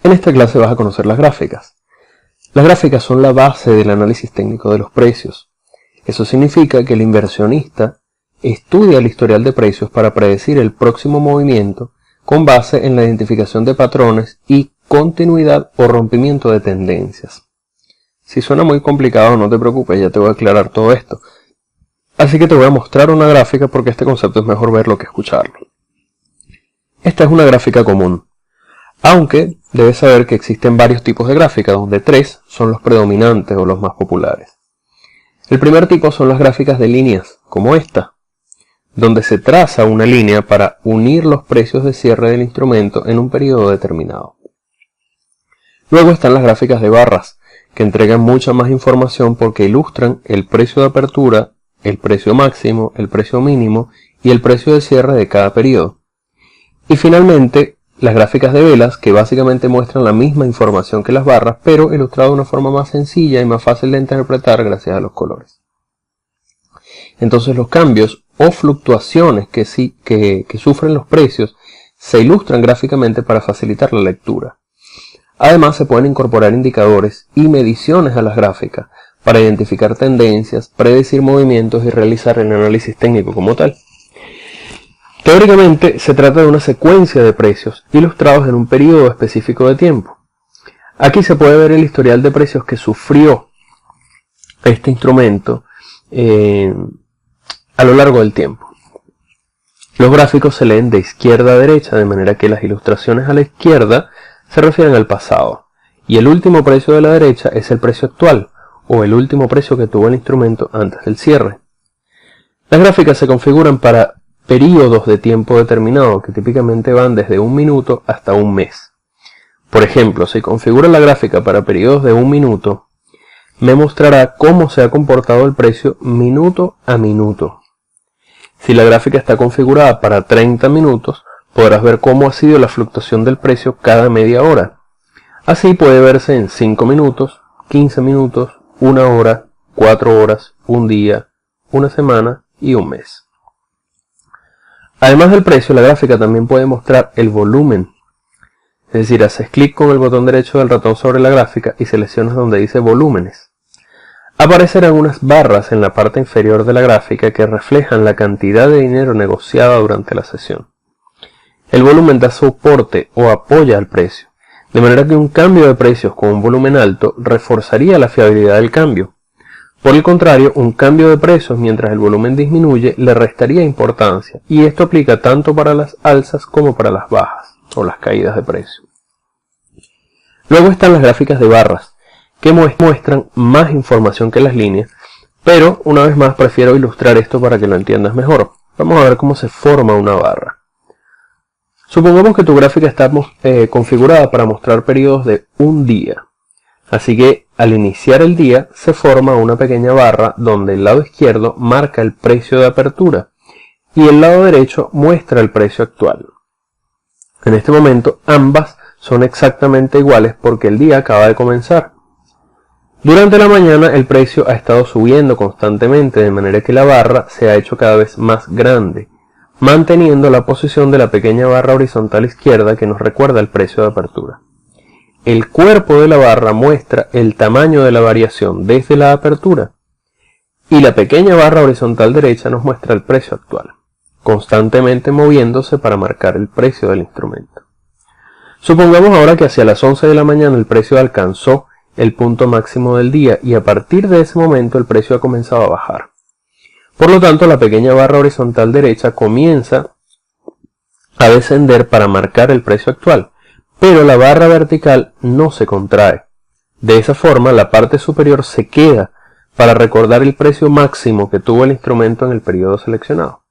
En esta clase vas a conocer las gráficas. Las gráficas son la base del análisis técnico de los precios. Eso significa que el inversionista estudia el historial de precios para predecir el próximo movimiento con base en la identificación de patrones y continuidad o rompimiento de tendencias. Si suena muy complicado, no te preocupes, ya te voy a aclarar todo esto. Así que te voy a mostrar una gráfica porque este concepto es mejor verlo que escucharlo. Esta es una gráfica común, aunque debes saber que existen varios tipos de gráficas, donde 3 son los predominantes o los más populares. El primer tipo son las gráficas de líneas, como esta, donde se traza una línea para unir los precios de cierre del instrumento en un periodo determinado. Luego están las gráficas de barras, que entregan mucha más información porque ilustran el precio de apertura, el precio máximo, el precio mínimo y el precio de cierre de cada periodo. Y finalmente, las gráficas de velas, que básicamente muestran la misma información que las barras, pero ilustrado de una forma más sencilla y más fácil de interpretar gracias a los colores. Entonces los cambios o fluctuaciones que sufren los precios se ilustran gráficamente para facilitar la lectura. Además se pueden incorporar indicadores y mediciones a las gráficas para identificar tendencias, predecir movimientos y realizar el análisis técnico como tal. Teóricamente se trata de una secuencia de precios ilustrados en un periodo específico de tiempo. Aquí se puede ver el historial de precios que sufrió este instrumento a lo largo del tiempo. Los gráficos se leen de izquierda a derecha, de manera que las ilustraciones a la izquierda se refieren al pasado, y el último precio de la derecha es el precio actual, o el último precio que tuvo el instrumento antes del cierre. Las gráficas se configuran para periodos de tiempo determinado, que típicamente van desde un minuto hasta un mes. Por ejemplo, si configuro la gráfica para periodos de un minuto, me mostrará cómo se ha comportado el precio minuto a minuto. Si la gráfica está configurada para 30 minutos, podrás ver cómo ha sido la fluctuación del precio cada media hora. Así puede verse en 5 minutos, 15 minutos, 1 hora, 4 horas, un día, una semana y un mes. Además del precio, la gráfica también puede mostrar el volumen. Es decir, haces clic con el botón derecho del ratón sobre la gráfica y seleccionas donde dice volúmenes. Aparecerán unas barras en la parte inferior de la gráfica que reflejan la cantidad de dinero negociada durante la sesión. El volumen da soporte o apoya al precio, de manera que un cambio de precios con un volumen alto reforzaría la fiabilidad del cambio. Por el contrario, un cambio de precios mientras el volumen disminuye le restaría importancia, y esto aplica tanto para las alzas como para las bajas o las caídas de precio. Luego están las gráficas de barras, que muestran más información que las líneas, pero una vez más prefiero ilustrar esto para que lo entiendas mejor. Vamos a ver cómo se forma una barra. Supongamos que tu gráfica está configurada para mostrar periodos de un día. Así que al iniciar el día se forma una pequeña barra donde el lado izquierdo marca el precio de apertura y el lado derecho muestra el precio actual. En este momento ambas son exactamente iguales porque el día acaba de comenzar. Durante la mañana el precio ha estado subiendo constantemente, de manera que la barra se ha hecho cada vez más grande, manteniendo la posición de la pequeña barra horizontal izquierda que nos recuerda el precio de apertura. El cuerpo de la barra muestra el tamaño de la variación desde la apertura y la pequeña barra horizontal derecha nos muestra el precio actual, constantemente moviéndose para marcar el precio del instrumento. Supongamos ahora que hacia las 11 de la mañana el precio alcanzó el punto máximo del día y a partir de ese momento el precio ha comenzado a bajar. Por lo tanto, la pequeña barra horizontal derecha comienza a descender para marcar el precio actual, pero la barra vertical no se contrae. De esa forma, la parte superior se queda para recordar el precio máximo que tuvo el instrumento en el periodo seleccionado.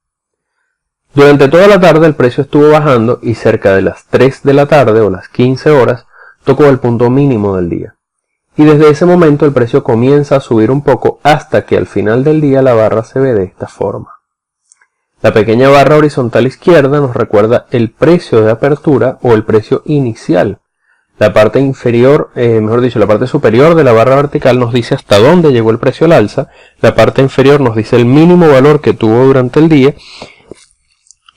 Durante toda la tarde el precio estuvo bajando y cerca de las 3 de la tarde o las 15 horas tocó el punto mínimo del día. Y desde ese momento el precio comienza a subir un poco hasta que al final del día la barra se ve de esta forma. La pequeña barra horizontal izquierda nos recuerda el precio de apertura o el precio inicial. La parte inferior, la parte superior de la barra vertical nos dice hasta dónde llegó el precio al alza. La parte inferior nos dice el mínimo valor que tuvo durante el día.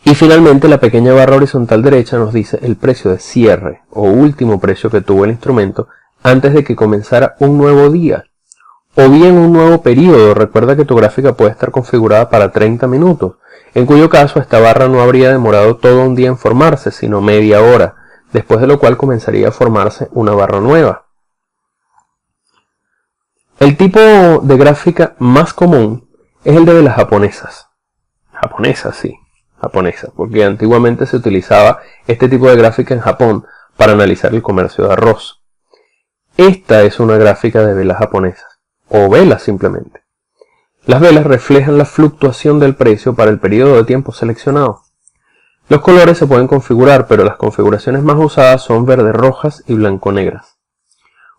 Y finalmente la pequeña barra horizontal derecha nos dice el precio de cierre o último precio que tuvo el instrumento antes de que comenzara un nuevo día o bien un nuevo periodo. Recuerda que tu gráfica puede estar configurada para 30 minutos, en cuyo caso esta barra no habría demorado todo un día en formarse, sino media hora, después de lo cual comenzaría a formarse una barra nueva. El tipo de gráfica más común es el de velas japonesas. Japonesas, sí. Japonesa, porque antiguamente se utilizaba este tipo de gráfica en Japón para analizar el comercio de arroz. Esta es una gráfica de velas japonesas, o velas simplemente. Las velas reflejan la fluctuación del precio para el periodo de tiempo seleccionado. Los colores se pueden configurar, pero las configuraciones más usadas son verde-rojas y blanco-negras.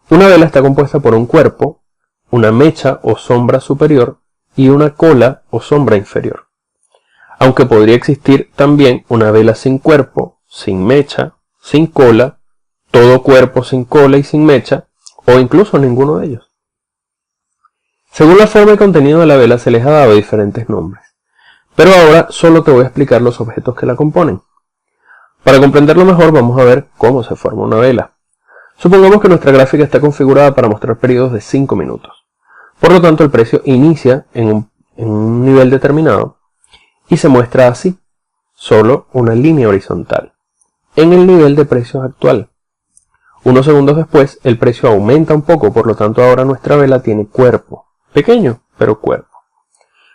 Una vela está compuesta por un cuerpo, una mecha o sombra superior y una cola o sombra inferior. Aunque podría existir también una vela sin cuerpo, sin mecha, sin cola, todo cuerpo sin cola y sin mecha, o incluso ninguno de ellos. Según la forma y contenido de la vela se les ha dado diferentes nombres, pero ahora solo te voy a explicar los objetos que la componen. Para comprenderlo mejor vamos a ver cómo se forma una vela. Supongamos que nuestra gráfica está configurada para mostrar periodos de 5 minutos. Por lo tanto el precio inicia en un nivel determinado y se muestra así, solo una línea horizontal, en el nivel de precios actual. Unos segundos después, el precio aumenta un poco, por lo tanto ahora nuestra vela tiene cuerpo, pequeño, pero cuerpo.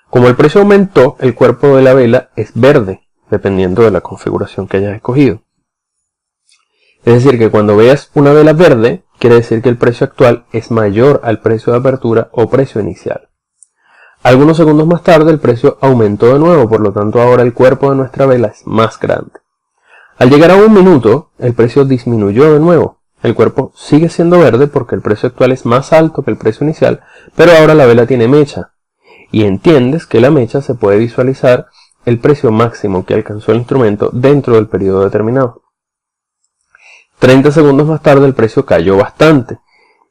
Como el precio aumentó, el cuerpo de la vela es verde, dependiendo de la configuración que hayas escogido. Es decir, que cuando veas una vela verde, quiere decir que el precio actual es mayor al precio de apertura o precio inicial. Algunos segundos más tarde el precio aumentó de nuevo, por lo tanto ahora el cuerpo de nuestra vela es más grande. Al llegar a 1 minuto, el precio disminuyó de nuevo. El cuerpo sigue siendo verde porque el precio actual es más alto que el precio inicial, pero ahora la vela tiene mecha. Y entiendes que la mecha se puede visualizar el precio máximo que alcanzó el instrumento dentro del periodo determinado. 30 segundos más tarde el precio cayó bastante.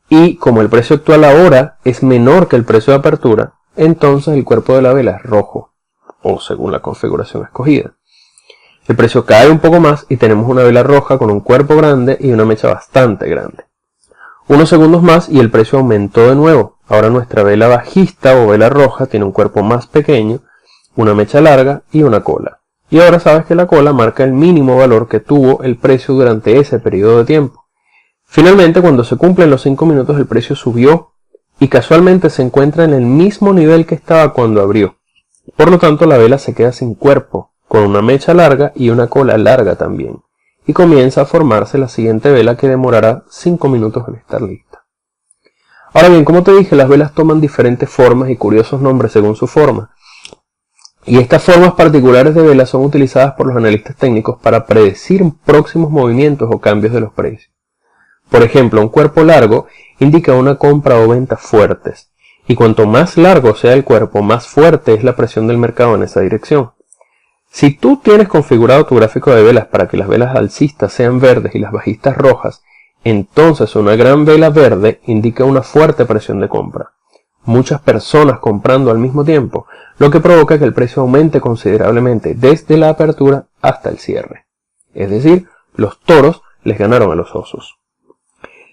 Y como el precio actual ahora es menor que el precio de apertura, entonces el cuerpo de la vela es rojo, o según la configuración escogida. El precio cae un poco más y tenemos una vela roja con un cuerpo grande y una mecha bastante grande. Unos segundos más y el precio aumentó de nuevo. Ahora nuestra vela bajista o vela roja tiene un cuerpo más pequeño, una mecha larga y una cola. Y ahora sabes que la cola marca el mínimo valor que tuvo el precio durante ese periodo de tiempo. Finalmente, cuando se cumplen los 5 minutos, el precio subió y casualmente se encuentra en el mismo nivel que estaba cuando abrió. Por lo tanto, la vela se queda sin cuerpo, con una mecha larga y una cola larga también, y comienza a formarse la siguiente vela que demorará 5 minutos en estar lista. Ahora bien, como te dije, las velas toman diferentes formas y curiosos nombres según su forma. Y estas formas particulares de velas son utilizadas por los analistas técnicos para predecir próximos movimientos o cambios de los precios. Por ejemplo, un cuerpo largo indica una compra o venta fuertes, y cuanto más largo sea el cuerpo, más fuerte es la presión del mercado en esa dirección. Si tú tienes configurado tu gráfico de velas para que las velas alcistas sean verdes y las bajistas rojas, entonces una gran vela verde indica una fuerte presión de compra. Muchas personas comprando al mismo tiempo, lo que provoca que el precio aumente considerablemente desde la apertura hasta el cierre. Es decir, los toros les ganaron a los osos.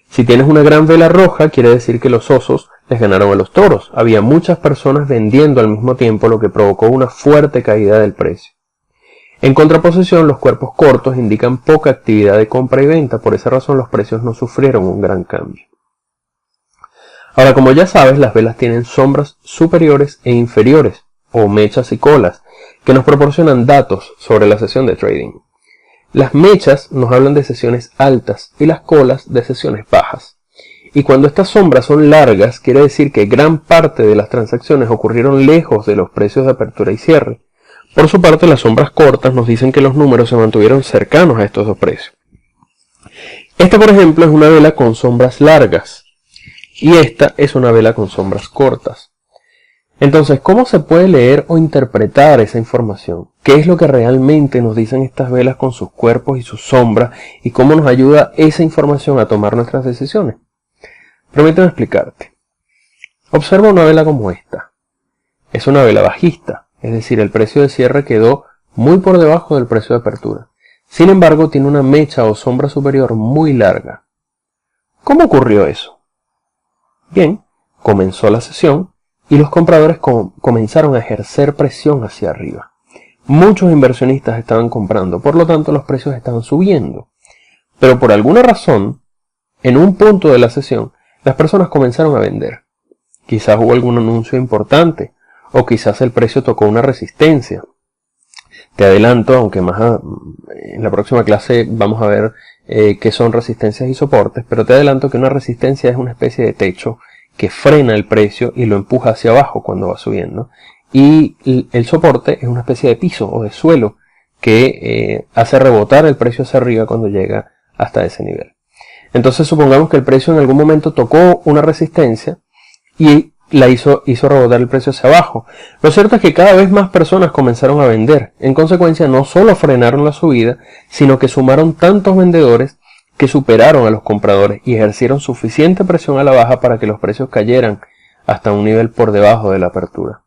Si tienes una gran vela roja, quiere decir que los osos les ganaron a los toros. Había muchas personas vendiendo al mismo tiempo, lo que provocó una fuerte caída del precio. En contraposición, los cuerpos cortos indican poca actividad de compra y venta, por esa razón los precios no sufrieron un gran cambio. Ahora, como ya sabes, las velas tienen sombras superiores e inferiores, o mechas y colas, que nos proporcionan datos sobre la sesión de trading. Las mechas nos hablan de sesiones altas y las colas de sesiones bajas. Y cuando estas sombras son largas, quiere decir que gran parte de las transacciones ocurrieron lejos de los precios de apertura y cierre. Por su parte, las sombras cortas nos dicen que los números se mantuvieron cercanos a estos dos precios. Esta, por ejemplo, es una vela con sombras largas y esta es una vela con sombras cortas. Entonces, ¿cómo se puede leer o interpretar esa información? ¿Qué es lo que realmente nos dicen estas velas con sus cuerpos y sus sombras? ¿Y cómo nos ayuda esa información a tomar nuestras decisiones? Permíteme explicarte. Observa una vela como esta. Es una vela bajista, es decir, el precio de cierre quedó muy por debajo del precio de apertura. Sin embargo, tiene una mecha o sombra superior muy larga. ¿Cómo ocurrió eso? Bien, comenzó la sesión y los compradores comenzaron a ejercer presión hacia arriba. Muchos inversionistas estaban comprando, por lo tanto los precios estaban subiendo. Pero por alguna razón, en un punto de la sesión, las personas comenzaron a vender. Quizás hubo algún anuncio importante, o quizás el precio tocó una resistencia. Te adelanto, aunque en la próxima clase vamos a ver qué son resistencias y soportes, pero te adelanto que una resistencia es una especie de techo que frena el precio y lo empuja hacia abajo cuando va subiendo. Y el soporte es una especie de piso o de suelo que hace rebotar el precio hacia arriba cuando llega hasta ese nivel. Entonces supongamos que el precio en algún momento tocó una resistencia y la hizo rebotar el precio hacia abajo. Lo cierto es que cada vez más personas comenzaron a vender. En consecuencia, no solo frenaron la subida, sino que sumaron tantos vendedores que superaron a los compradores y ejercieron suficiente presión a la baja para que los precios cayeran hasta un nivel por debajo de la apertura.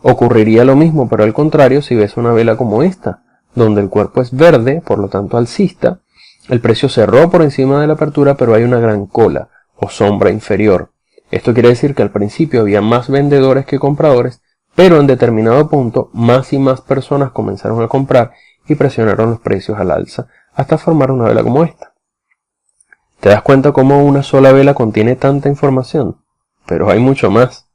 Ocurriría lo mismo, pero al contrario, si ves una vela como esta, donde el cuerpo es verde, por lo tanto alcista, el precio cerró por encima de la apertura, pero hay una gran cola o sombra inferior. Esto quiere decir que al principio había más vendedores que compradores, pero en determinado punto más y más personas comenzaron a comprar y presionaron los precios al alza hasta formar una vela como esta. ¿Te das cuenta cómo una sola vela contiene tanta información? Pero hay mucho más.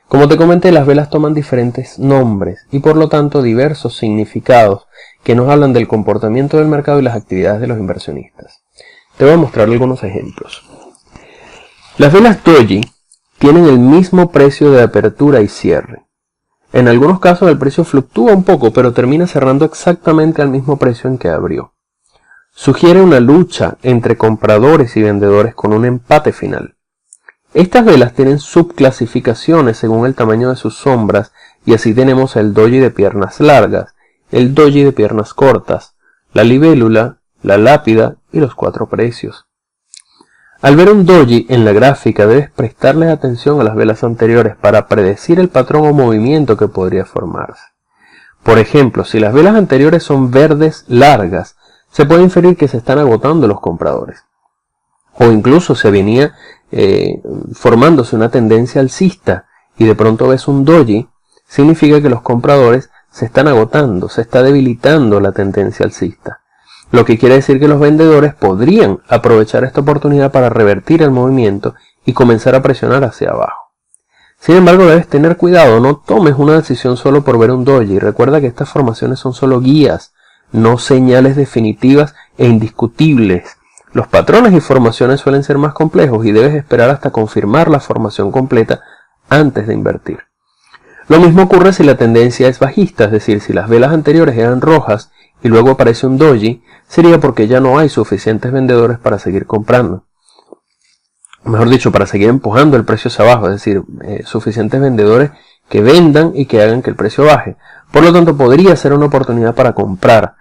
Como te comenté, las velas toman diferentes nombres y por lo tanto diversos significados que nos hablan del comportamiento del mercado y las actividades de los inversionistas. Te voy a mostrar algunos ejemplos. Las velas doji tienen el mismo precio de apertura y cierre. En algunos casos el precio fluctúa un poco, pero termina cerrando exactamente al mismo precio en que abrió. Sugiere una lucha entre compradores y vendedores con un empate final. Estas velas tienen subclasificaciones según el tamaño de sus sombras y así tenemos el doji de piernas largas, el doji de piernas cortas, la libélula, la lápida y los 4 precios. Al ver un doji en la gráfica debes prestarles atención a las velas anteriores para predecir el patrón o movimiento que podría formarse. Por ejemplo, si las velas anteriores son verdes largas, se puede inferir que se están agotando los compradores. O incluso se venía formándose una tendencia alcista y de pronto ves un doji, significa que los compradores se están agotando, se está debilitando la tendencia alcista. Lo que quiere decir que los vendedores podrían aprovechar esta oportunidad para revertir el movimiento y comenzar a presionar hacia abajo. Sin embargo, debes tener cuidado, no tomes una decisión solo por ver un doji. Recuerda que estas formaciones son solo guías, no señales definitivas e indiscutibles. Los patrones y formaciones suelen ser más complejos y debes esperar hasta confirmar la formación completa antes de invertir. Lo mismo ocurre si la tendencia es bajista, es decir, si las velas anteriores eran rojas y luego aparece un doji, sería porque ya no hay suficientes vendedores para seguir comprando. Mejor dicho, para seguir empujando el precio hacia abajo, es decir, suficientes vendedores que vendan y que hagan que el precio baje. Por lo tanto, podría ser una oportunidad para comprar,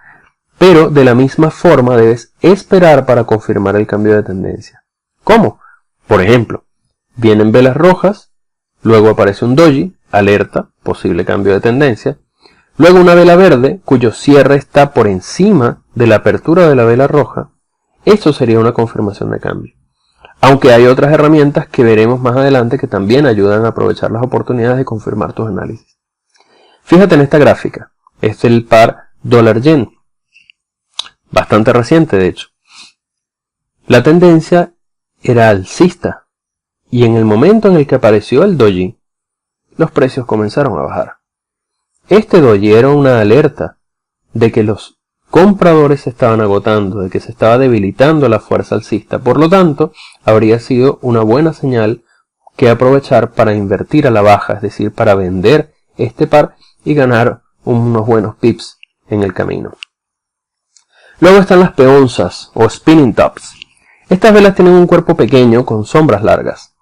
pero de la misma forma debes esperar para confirmar el cambio de tendencia. ¿Cómo? Por ejemplo, vienen velas rojas, luego aparece un doji, alerta, posible cambio de tendencia, luego una vela verde cuyo cierre está por encima de la apertura de la vela roja. Esto sería una confirmación de cambio. Aunque hay otras herramientas que veremos más adelante que también ayudan a aprovechar las oportunidades de confirmar tus análisis. Fíjate en esta gráfica. Este es el par dólar-yen. Bastante reciente, de hecho. La tendencia era alcista. Y en el momento en el que apareció el doji, los precios comenzaron a bajar. Este doji era una alerta de que los compradores se estaban agotando, de que se estaba debilitando la fuerza alcista. Por lo tanto, habría sido una buena señal que aprovechar para invertir a la baja, es decir, para vender este par y ganar unos buenos pips en el camino. Luego están las peonzas o spinning tops. Estas velas tienen un cuerpo pequeño con sombras largas.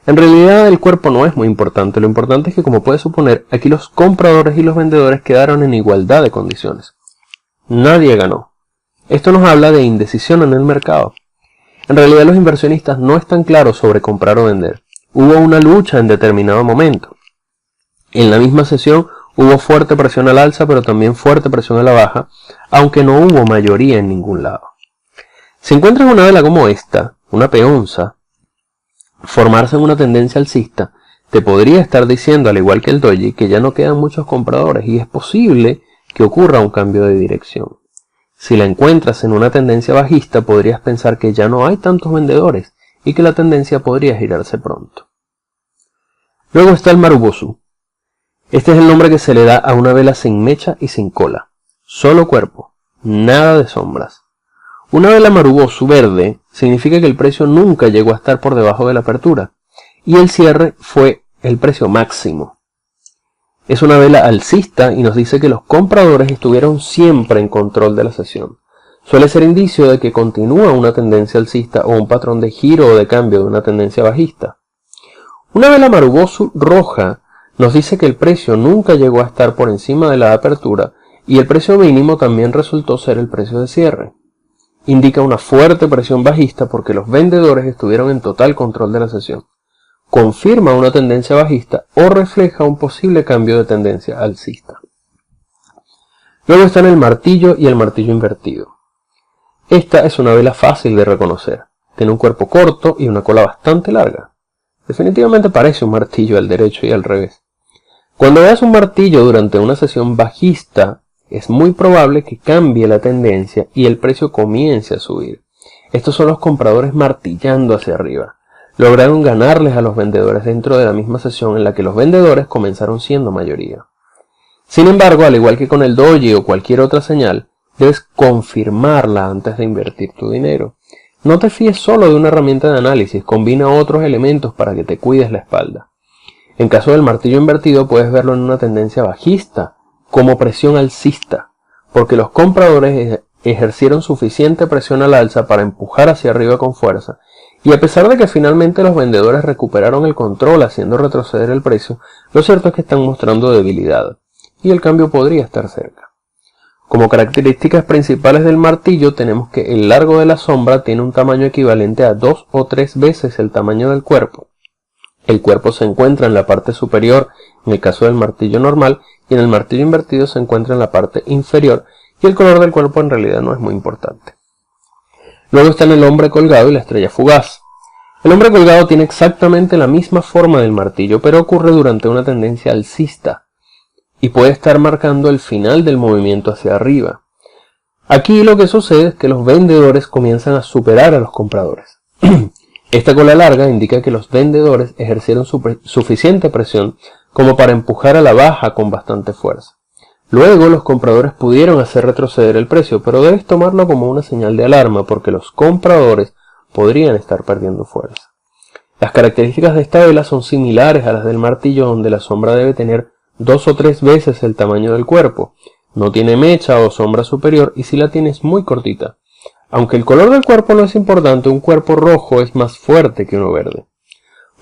En realidad el cuerpo no es muy importante, lo importante es que, como puedes suponer, aquí los compradores y los vendedores quedaron en igualdad de condiciones. Nadie ganó. Esto nos habla de indecisión en el mercado. En realidad los inversionistas no están claros sobre comprar o vender. Hubo una lucha en determinado momento. En la misma sesión Hubo fuerte presión al alza, pero también fuerte presión a la baja, aunque no hubo mayoría en ningún lado. Si encuentras una vela como esta, una peonza, formarse en una tendencia alcista, te podría estar diciendo, al igual que el doji, que ya no quedan muchos compradores y es posible que ocurra un cambio de dirección. Si la encuentras en una tendencia bajista, podrías pensar que ya no hay tantos vendedores y que la tendencia podría girarse pronto. Luego está el marubosu. Este es el nombre que se le da a una vela sin mecha y sin cola. Solo cuerpo, nada de sombras. Una vela marubosu verde significa que el precio nunca llegó a estar por debajo de la apertura y el cierre fue el precio máximo. Es una vela alcista y nos dice que los compradores estuvieron siempre en control de la sesión. Suele ser indicio de que continúa una tendencia alcista o un patrón de giro o de cambio de una tendencia bajista. Una vela marubosu roja nos dice que el precio nunca llegó a estar por encima de la apertura y el precio mínimo también resultó ser el precio de cierre. Indica una fuerte presión bajista porque los vendedores estuvieron en total control de la sesión. Confirma una tendencia bajista o refleja un posible cambio de tendencia alcista. Luego están el martillo y el martillo invertido. Esta es una vela fácil de reconocer. Tiene un cuerpo corto y una cola bastante larga. Definitivamente parece un martillo al derecho y al revés. Cuando veas un martillo durante una sesión bajista, es muy probable que cambie la tendencia y el precio comience a subir. Estos son los compradores martillando hacia arriba. Lograron ganarles a los vendedores dentro de la misma sesión en la que los vendedores comenzaron siendo mayoría. Sin embargo, al igual que con el doji o cualquier otra señal, debes confirmarla antes de invertir tu dinero. No te fíes solo de una herramienta de análisis, combina otros elementos para que te cuides la espalda. En caso del martillo invertido puedes verlo en una tendencia bajista, como presión alcista, porque los compradores ejercieron suficiente presión al alza para empujar hacia arriba con fuerza, y a pesar de que finalmente los vendedores recuperaron el control haciendo retroceder el precio, lo cierto es que están mostrando debilidad, y el cambio podría estar cerca. Como características principales del martillo tenemos que el largo de la sombra tiene un tamaño equivalente a 2 o 3 veces el tamaño del cuerpo. El cuerpo se encuentra en la parte superior en el caso del martillo normal y en el martillo invertido se encuentra en la parte inferior y el color del cuerpo en realidad no es muy importante. Luego están el hombre colgado y la estrella fugaz. El hombre colgado tiene exactamente la misma forma del martillo, pero ocurre durante una tendencia alcista y puede estar marcando el final del movimiento hacia arriba. Aquí lo que sucede es que los vendedores comienzan a superar a los compradores. Esta cola larga indica que los vendedores ejercieron suficiente presión como para empujar a la baja con bastante fuerza. Luego los compradores pudieron hacer retroceder el precio, pero debes tomarlo como una señal de alarma porque los compradores podrían estar perdiendo fuerza. Las características de esta vela son similares a las del martillo, donde la sombra debe tener 2 o 3 veces el tamaño del cuerpo. No tiene mecha o sombra superior y si la tienes muy cortita. Aunque el color del cuerpo no es importante, un cuerpo rojo es más fuerte que uno verde.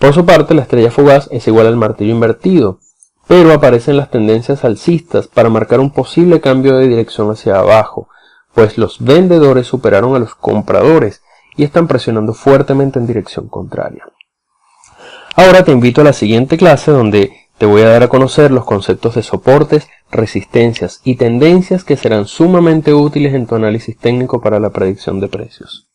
Por su parte, la estrella fugaz es igual al martillo invertido, pero aparece en las tendencias alcistas para marcar un posible cambio de dirección hacia abajo, pues los vendedores superaron a los compradores y están presionando fuertemente en dirección contraria. Ahora te invito a la siguiente clase donde te voy a dar a conocer los conceptos de soportes, resistencias y tendencias que serán sumamente útiles en tu análisis técnico para la predicción de precios.